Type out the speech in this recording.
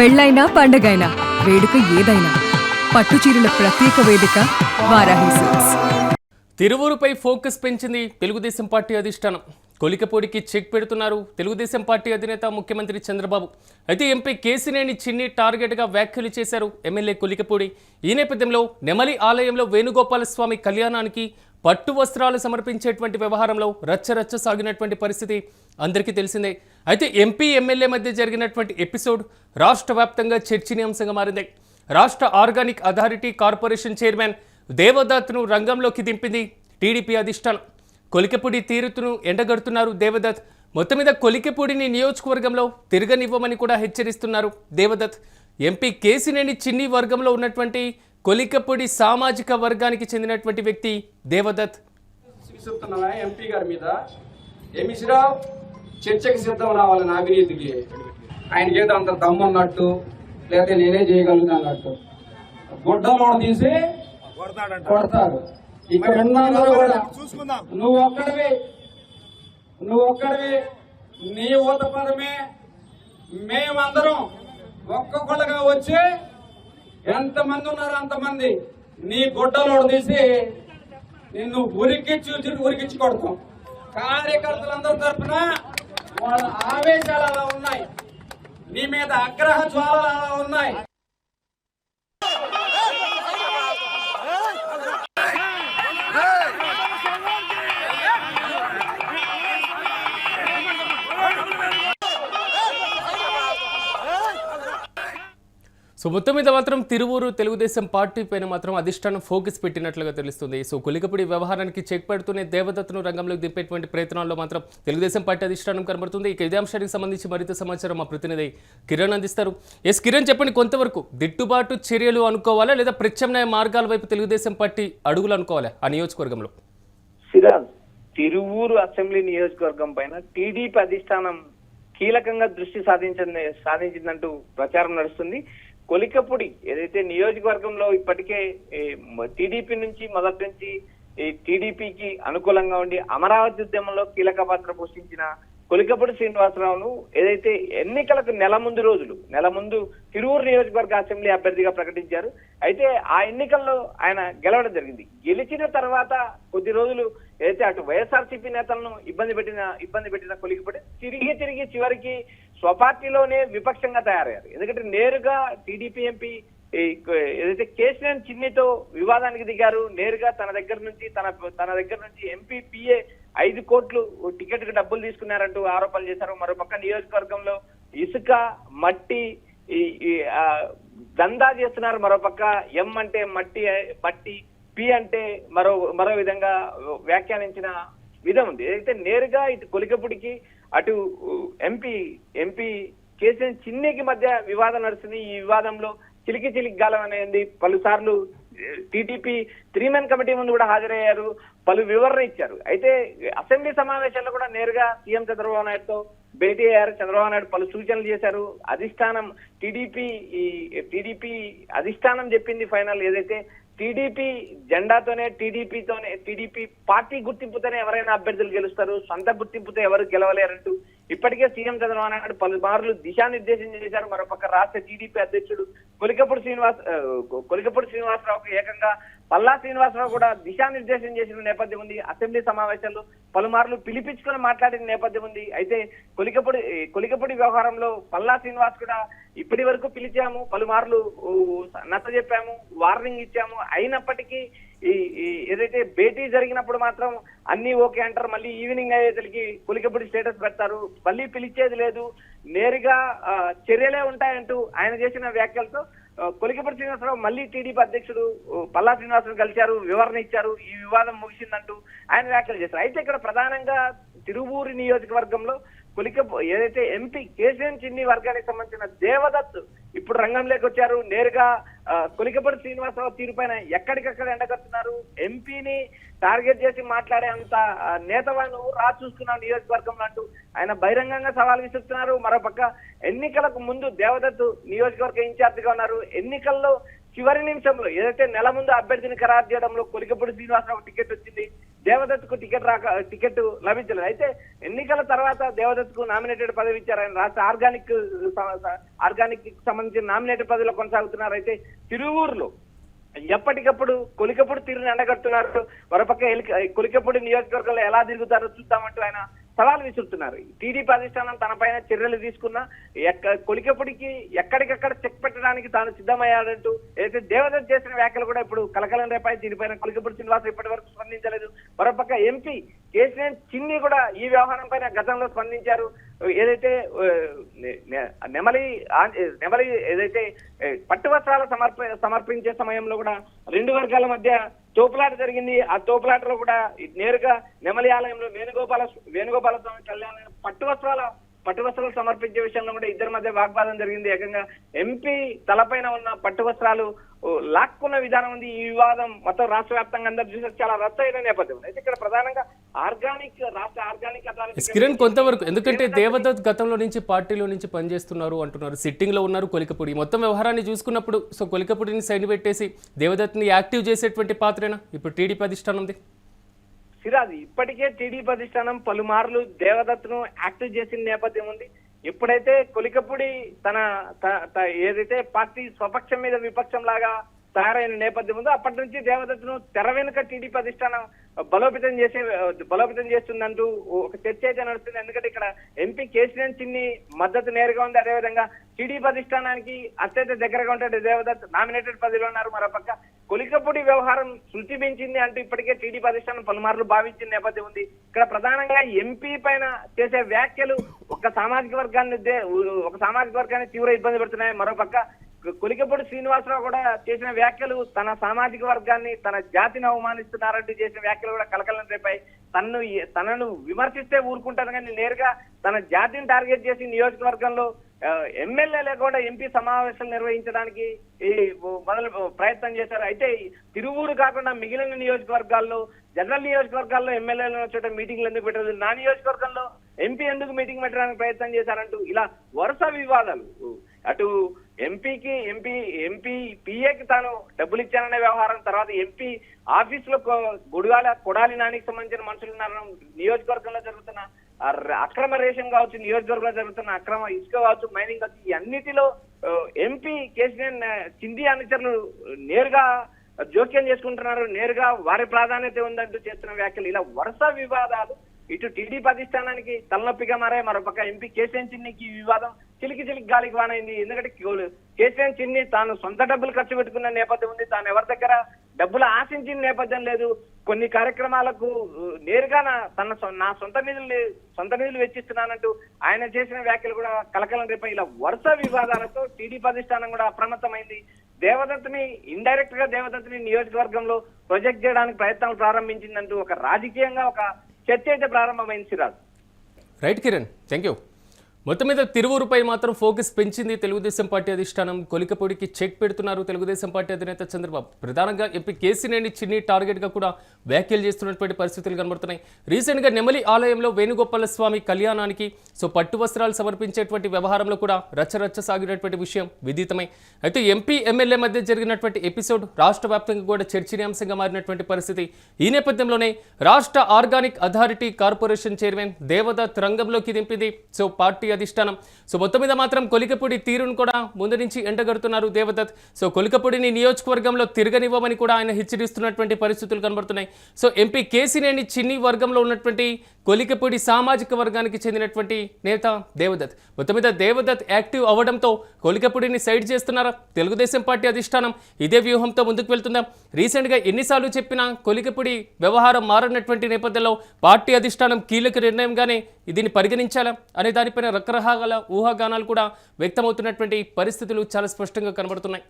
పెళ్ళైనా పండగైనా వేడుక ఏదైనా పట్టుచీరల ప్రత్యేక వేదిక వారాహి సిల్క్స్. తిరువూరుపై ఫోకస్ పెంచింది తెలుగుదేశం పార్టీ అధిష్టానం. కొలికపూడికి చెక్ పెడుతున్నారు తెలుగుదేశం పార్టీ అధినేత ముఖ్యమంత్రి చంద్రబాబు. అయితే ఎంపీ కేసినేని చిన్ని టార్గెట్గా వ్యాఖ్యలు చేశారు ఎమ్మెల్యే కొలికపూడి. ఈ నేపథ్యంలో నెమలి ఆలయంలో వేణుగోపాలస్వామి కళ్యాణానికి పట్టు వస్త్రాలు సమర్పించేటువంటి వ్యవహారంలో రచ్చరచ్చ సాగినటువంటి పరిస్థితి అందరికీ తెలిసిందే. అయితే ఎంపీ ఎమ్మెల్యే మధ్య జరిగినటువంటి ఎపిసోడ్ రాష్ట్ర వ్యాప్తంగా చర్చనీయాంశంగా మారింది. రాష్ట్ర ఆర్గానిక్ అథారిటీ కార్పొరేషన్ చైర్మన్ దేవదత్ను రంగంలోకి దింపింది టీడీపీ అధిష్టానం. కొలికపూడి తీరుతును ఎండగడుతున్నారు దేవదత్. మొత్తం మీద కొలికపూడిని నియోజకవర్గంలో తిరగనివ్వమని కూడా హెచ్చరిస్తున్నారు దేవదత్. ఎంపీ కేసినేని చిన్ని వర్గంలో ఉన్నటువంటి కొలికపూడి సామాజిక వర్గానికి చెందినటువంటి వ్యక్తి దేవదత్. ఎంపీ గారి మీద ఏమిసిరావు చర్చకి సిద్ధం రావాలని అవినీతికి ఆయనకి ఏదో అంత దమ్మున్నట్టు లేదా నేనే చేయగలను అన్నట్టు గుడ్డలో తీసి కొడతాడు. ఇక్కడ ఉన్న కూడా నువ్వు ఒక్కడివి నీ ఊత పదమే మేమందరం ఒక్కొక్కళ్ళగా వచ్చి ఎంతమంది ఉన్నారో అంతమంది నీ గుడ్డలో తీసి నిన్ను ఉరికించి కొడతాం. కార్యకర్తలందరి తరఫున వాళ్ళ ఆవేశాలు అలా ఉన్నాయి, నీ మీద ఆగ్రహ జ్వాలలు అలా ఉన్నాయి. సో మొత్తం మీద మాత్రం తిరువూరు తెలుగుదేశం పార్టీ పైన మాత్రం అధిష్టానం ఫోకస్ పెట్టినట్లుగా తెలుస్తుంది. సో కొలికపూడి వ్యవహారానికి చెక్ పెడుతూనే దేవదత్తును రంగంలోకి దింపేటువంటి ప్రయత్నాల్లో మాత్రం తెలుగుదేశం పార్టీ అధిష్టానం కనబడుతుంది. ఇక ఇదే అంశానికి సంబంధించి మరింత సమాచారం మా ప్రతినిధి కిరణ్ అందిస్తారు. ఎస్ కిరణ్, చెప్పండి, కొంతవరకు దిట్టుబాటు చర్యలు అనుకోవాలా లేదా ప్రత్యామ్నాయ మార్గాల వైపు తెలుగుదేశం పార్టీ అడుగులు అనుకోవాలా ఆ నియోజకవర్గంలో? తిరువూరు అసెంబ్లీ నియోజకవర్గం పైన టీడీపీ అధిష్టానం కీలకంగా దృష్టి సాధించిందంటూ ప్రచారం నడుస్తుంది. కొలికపూడి ఏదైతే నియోజకవర్గంలో ఇప్పటికే టీడీపీ నుంచి మొదటి నుంచి టీడీపీకి అనుకూలంగా ఉండి అమరావతి ఉద్యమంలో కీలక పాత్ర పోషించిన కొలికపూడి శ్రీనివాసరావును ఏదైతే ఎన్నికలకు నెల ముందు తిరువూరు నియోజకవర్గ అసెంబ్లీ అభ్యర్థిగా ప్రకటించారు. అయితే ఆ ఎన్నికల్లో ఆయన గెలవడం జరిగింది. గెలిచిన తర్వాత కొద్ది రోజులు ఏదైతే అటు వైఎస్ఆర్సీపీ నేతలను ఇబ్బంది పెట్టిన కొలికపూడి తిరిగి చివరికి స్వపార్టీలోనే విపక్షంగా తయారయ్యారు. ఎందుకంటే నేరుగా టీడీపీ ఎంపీ ఏదైతే కేసినేని చిన్నితో వివాదానికి దిగారు. నేరుగా తన దగ్గర నుంచి ఎంపీ పిఏ 5 కోట్లు టికెట్ కు డబ్బులు తీసుకున్నారంటూ ఆరోపణలు చేశారు. మరోపక్క నియోజకవర్గంలో ఇసుక మట్టి దందా చేస్తున్నారు. మరోపక్క ఎం అంటే మట్టి పి అంటే మరో విధంగా వ్యాఖ్యానించిన విధం ఉంది. ఏదైతే నేరుగా ఇటు కొలికపూడికి అటు ఎంపీ కేసినేని చిన్నికి మధ్య వివాదం నడుస్తుంది. ఈ వివాదంలో చిలికి గాలం అనేది పలుసార్లు టీడీపీ 3-man కమిటీ ముందు కూడా హాజరయ్యారు, పలు వివరణ ఇచ్చారు. అయితే అసెంబ్లీ సమావేశాల్లో కూడా నేరుగా సీఎం చంద్రబాబు నాయుడుతో భేటీ అయ్యారు. చంద్రబాబు నాయుడు పలు సూచనలు చేశారు. అధిష్టానం టీడీపీ అధిష్టానం చెప్పింది ఫైనల్ ఏదైతే టీడీపీ జెండాతోనే టీడీపీ పార్టీ గుర్తింపుతోనే ఎవరైనా అభ్యర్థులు గెలుస్తారు, సొంత గుర్తింపుతో ఎవరు గెలవలేరంటూ ఇప్పటికే సీఎం చంద్రబాబు నాయుడు పలుమార్లు దిశానిర్దేశం చేశారు. మరోపక్క రాష్ట్ర టీడీపీ అధ్యక్షుడు కొలికపూడి శ్రీనివాసరావుకు ఏకంగా పల్లా శ్రీనివాసరావు కూడా దిశానిర్దేశం చేసిన నేపథ్యం ఉంది. అసెంబ్లీ సమావేశాల్లో పలుమార్లు పిలిపించుకొని మాట్లాడిన నేపథ్యం ఉంది. అయితే కొలికపూడి వ్యవహారంలో పల్లా శ్రీనివాస్ కూడా ఇప్పటి వరకు పిలిచాము, పలుమార్లు నచ్చ చెప్పాము, వార్నింగ్ ఇచ్చాము, అయినప్పటికీ ఏదైతే భేటీ జరిగినప్పుడు మాత్రం అన్ని ఓకే అంటారు, మళ్ళీ ఈవినింగ్ అయ్యేసరికి కొలికపూడి స్టేటస్ పెడతారు, మళ్ళీ పిలిచేది లేదు, నేరుగా చర్యలే ఉంటాయంటూ ఆయన చేసిన వ్యాఖ్యలతో కొలికపూడి శ్రీనివాసరావు మళ్ళీ టీడీపీ అధ్యక్షుడు పల్లా శ్రీనివాసరావు కలిశారు, వివరణ ఇచ్చారు, ఈ వివాదం ముగిసిందంటూ ఆయన వ్యాఖ్యలు చేశారు. అయితే ఇక్కడ ప్రధానంగా తిరువూరు నియోజకవర్గంలో ఏదైతే ఎంపీ కేసినేని చిన్ని వర్గానికి సంబంధించిన దేవదత్ ఇప్పుడు రంగంలోకి వచ్చారు. నేరుగా కొలికపూడి శ్రీనివాసరావు తీరుపైన ఎక్కడికక్కడ ఎండగడుతున్నారు. ఎంపీని టార్గెట్ చేసి మాట్లాడే అంత నేతవాను చూసుకున్నాం నియోజకవర్గంలో అంటూ ఆయన బహిరంగంగా సవాల్ విసురుతున్నారు. మరోపక్క ఎన్నికలకు ముందు దేవదత్ నియోజకవర్గ ఇన్ఛార్జిగా ఉన్నారు. ఎన్నికల్లో చివరి నిమిషంలో ఏదైతే నెల ముందు అభ్యర్థిని ఖరారు చేయడంలో కొలికపూడి శ్రీనివాసరావు టికెట్ వచ్చింది. దేవదత్తుకు టికెట్ లభించలేదు. అయితే ఎన్నికల తర్వాత దేవదత్తుకు నామినేటెడ్ పదవి ఇచ్చారు. ఆయన రాష్ట్ర ఆర్గానిక్ సంబంధించిన నామినేటెడ్ పదవిలో కొనసాగుతున్నారు. అయితే తిరువూరులో ఎప్పటికప్పుడు కొలికపూడి తీరుని ఎండగడుతున్నారు. మరోపక్క కొలికపూడి నియోజకవర్గంలో ఎలా తిరుగుతారో చూద్దామంటూ ఆయన సవాల్ విసురుతున్నారు. టీడీపీ అధిష్టానం తన పైన చర్యలు తీసుకున్నా కొలికపూడికి ఎక్కడికక్కడ చెక్ పెట్టడానికి తాను సిద్ధమయ్యాడంటూ ఏదైతే దేవదత్ చేసిన వ్యాఖ్యలు కూడా ఇప్పుడు కలకలం రేపాయి. దీనిపైన కొలికపూడి శ్రీనివాస్ ఇప్పటి వరకు స్పందించలేదు. మరోపక్క ఎంపీ కేసీఆర్ చిన్ని కూడా ఈ వ్యవహారం పైన గతంలో స్పందించారు. ఏదైతే నెమలి ఏదైతే పట్టు వస్త్రాలు సమర్పించే సమయంలో కూడా రెండు వర్గాల మధ్య తోపులాట జరిగింది. ఆ తోపులాటలో కూడా నేరుగా నెమలి ఆలయంలో వేణుగోపాల స్వామి కళ్యాణం పట్టు వస్త్రాలు సమర్పించే విషయంలో కూడా ఇద్దరి మధ్య వాగ్వాదం జరిగింది. ఏకంగా ఎంపీ తలపైన ఉన్న పట్టు వస్త్రాలు లాక్కున్న విధానం ఉంది. ఈ వివాదం మొత్తం రాష్ట్ర వ్యాప్తంగా అందరూ చూసి చాలా రద్దు అయిన నేపథ్యం. అయితే ఇక్కడ ప్రధానంగా రాష్ట్ర ఆర్గానిక్ కిరణ్ కొంతవరకు, ఎందుకంటే దేవదత్ గతంలో నుంచి పార్టీలో నుంచి పనిచేస్తున్నారు అంటున్నారు, సిట్టింగ్ లో ఉన్నారు కొలికపూడి. మొత్తం వ్యవహారాన్ని చూసుకున్నప్పుడు సో కొలికపూడిని సైడ్ పెట్టేసి దేవదత్ని యాక్టివ్ చేసేటువంటి పాత్రేనా ఇప్పుడు టీడీపీ అధిష్టానం ఉంది? సిరాజ్, ఇప్పటికే టీడీపీ అధిష్టానం పలుమార్లు దేవదత్తును యాక్టివ్ చేసిన నేపథ్యం ఉంది. ఎప్పుడైతే కొలికపూడి తన ఏదైతే పార్టీ స్వపక్షం మీద విపక్షం లాగా తయారైన నేపథ్యం ఉందో అప్పటి నుంచి దేవదత్తును తెర వెనుక టీడీపీ అధిష్టానం బలోపేతం చేస్తుందంటూ ఒక చర్చ అయితే నడుస్తుంది. ఎందుకంటే ఇక్కడ ఎంపీ కేసీఆర్ చిన్ని మద్దతు నేరుగా ఉంది. అదేవిధంగా టీడీపీ అధిష్టానానికి అత్యంత దగ్గరగా ఉంటాడు దేవదత్, నామినేటెడ్ పదవిలో ఉన్నారు. మరోపక్క కొలికపూడి వ్యవహారం శృతి మించింది అంటూ ఇప్పటికే టీడీపీ అధిష్టానం పలుమార్లు భావించిన నేపథ్యం ఉంది. ఇక్కడ ప్రధానంగా ఎంపీ పైన చేసే వ్యాఖ్యలు ఒక సామాజిక వర్గాన్ని తీవ్ర ఇబ్బంది పెడుతున్నాయి. మరోపక్క కొలికపూడి శ్రీనివాసరావు కూడా చేసిన వ్యాఖ్యలు తన సామాజిక వర్గాన్ని, తన జాతిని అవమానిస్తున్నారంటూ చేసిన వ్యాఖ్యలు కూడా కలకలం రేపాయి. తనను విమర్శిస్తే ఊరుకుంటాను కానీ నేరుగా తన జాతిని టార్గెట్ చేసి నియోజకవర్గంలో ఎమ్మెల్యేలే కూడా ఎంపీ సమావేశాలు నిర్వహించడానికి ప్రయత్నం చేశారు. అయితే తిరువూరు కాకుండా మిగిలిన నియోజకవర్గాల్లో, జనరల్ నియోజకవర్గాల్లో ఎమ్మెల్యేలు చోట మీటింగ్లు ఎందుకు పెట్టలేదు, నా నియోజకవర్గంలో ఎంపీ ఎందుకు మీటింగ్ పెట్టడానికి ప్రయత్నం చేశారంటూ ఇలా వరుస వివాదాలు. అటు ఎంపీ పిఏకి తాను డబ్బులు ఇచ్చాననే వ్యవహారం, తర్వాత ఎంపీ ఆఫీసులో కొడాలి నానికి సంబంధించిన మనుషులు ఉన్నారని నియోజకవర్గంలో జరుగుతున్న అక్రమ రేషన్ కావచ్చు, నియోజకవర్గంలో జరుగుతున్న అక్రమ ఇసుక కావచ్చు, మైనింగ్ కావచ్చు, ఈ అన్నిటిలో ఎంపీ కేసీఆర్ చింది అనుచరులు నేరుగా జోక్యం చేసుకుంటున్నారు. నేరుగా వారి ప్రాధాన్యత ఉందంటూ చేస్తున్న వ్యాఖ్యలు ఇలా వరుస వివాదాలు ఇటు టీడీపీ అధిష్టానానికి తలనొప్పిగా మారాయి. మరోపక్క ఎంపీ కేసీఆర్ చిన్నికి ఈ వివాదం చిలికి గాలికి వానైంది. ఎందుకంటే కేసీఆర్ చిన్ని తాను సొంత డబ్బులు ఖర్చు పెట్టుకున్న నేపథ్యం ఉంది. తాను ఎవరి దగ్గర డబ్బులు ఆశించిన నేపథ్యం లేదు. కొన్ని కార్యక్రమాలకు నేరుగా నా సొంత నిధులు వెచ్చిస్తున్నానంటూ ఆయన చేసిన వ్యాఖ్యలు కూడా కలకలం రేపై ఇలా వరుస వివాదాలతో టీడీపీ అధిష్టానం కూడా అప్రమత్తమైంది. దేవదత్తుని నియోజకవర్గంలో ప్రొజెక్ట్ చేయడానికి ప్రయత్నాలు ప్రారంభించిందంటూ ఒక రాజకీయంగా ఒక చర్చ అయితే ప్రారంభమైంది. Siraj. Right Kiran, thank you. మొత్తం మీద తిరువూరుపై మాత్రం ఫోకస్ పెంచింది తెలుగుదేశం పార్టీ అధిష్టానం. కొలికపూడికి చెక్ పెడుతున్నారు తెలుగుదేశం పార్టీ అధినేత చంద్రబాబు. ప్రధానంగా ఎంపీ కేసీనేని చిన్ని టార్గెట్గా కూడా వ్యాఖ్యలు చేస్తున్నటువంటి పరిస్థితులు కనబడుతున్నాయి. రీసెంట్గా నెమలి ఆలయంలో వేణుగోపాల స్వామి కళ్యాణానికి పట్టు వస్త్రాలు సమర్పించేటువంటి వ్యవహారంలో కూడా రచ్చరచ్చ సాగినటువంటి విషయం విదితమై, అయితే ఎంపీ ఎమ్మెల్యే మధ్య జరిగినటువంటి ఎపిసోడ్ రాష్ట్ర వ్యాప్తంగా కూడా చర్చనీయాంశంగా మారినటువంటి పరిస్థితి. ఈ నేపథ్యంలోనే రాష్ట్ర organic authority corporation chairman Devdutt రంగంలోకి దింపింది పార్టీ అధిష్టానం. మొత్తం మీద మాత్రం కొలికపూడి తీరును కూడా ముందు నుంచి ఎండగడుతున్నారు దేవదత్. కొలికపూడిని నియోజకవర్గంలో తిరగనివ్వమని కూడా ఆయన హెచ్చరిస్తున్నటువంటి పరిస్థితులు కనబడుతున్నాయి. ఎంపీ కేసీనేని చిన్ని వర్గంలో ఉన్నటువంటి కొలికపూడి సామాజిక వర్గానికి చెందినటువంటి నేత దేవదత్. మొత్తం మీద దేవదత్ యాక్టివ్ అవ్వడంతో కొలికపూడిని సైడ్ చేస్తున్నారా తెలుగుదేశం పార్టీ అధిష్టానం? ఇదే వ్యూహంతో ముందుకు వెళ్తుందా? రీసెంట్గా ఎన్నిసార్లు చెప్పినా కొలికపూడి వ్యవహారం మారనటువంటి నేపథ్యంలో పార్టీ అధిష్టానం కీలక నిర్ణయంగానే దీన్ని పరిగణించాలా అనే దానిపైన రకరకాల ఊహాగానాలు కూడా వ్యక్తమవుతున్నటువంటి పరిస్థితులు చాలా స్పష్టంగా కనబడుతున్నాయి.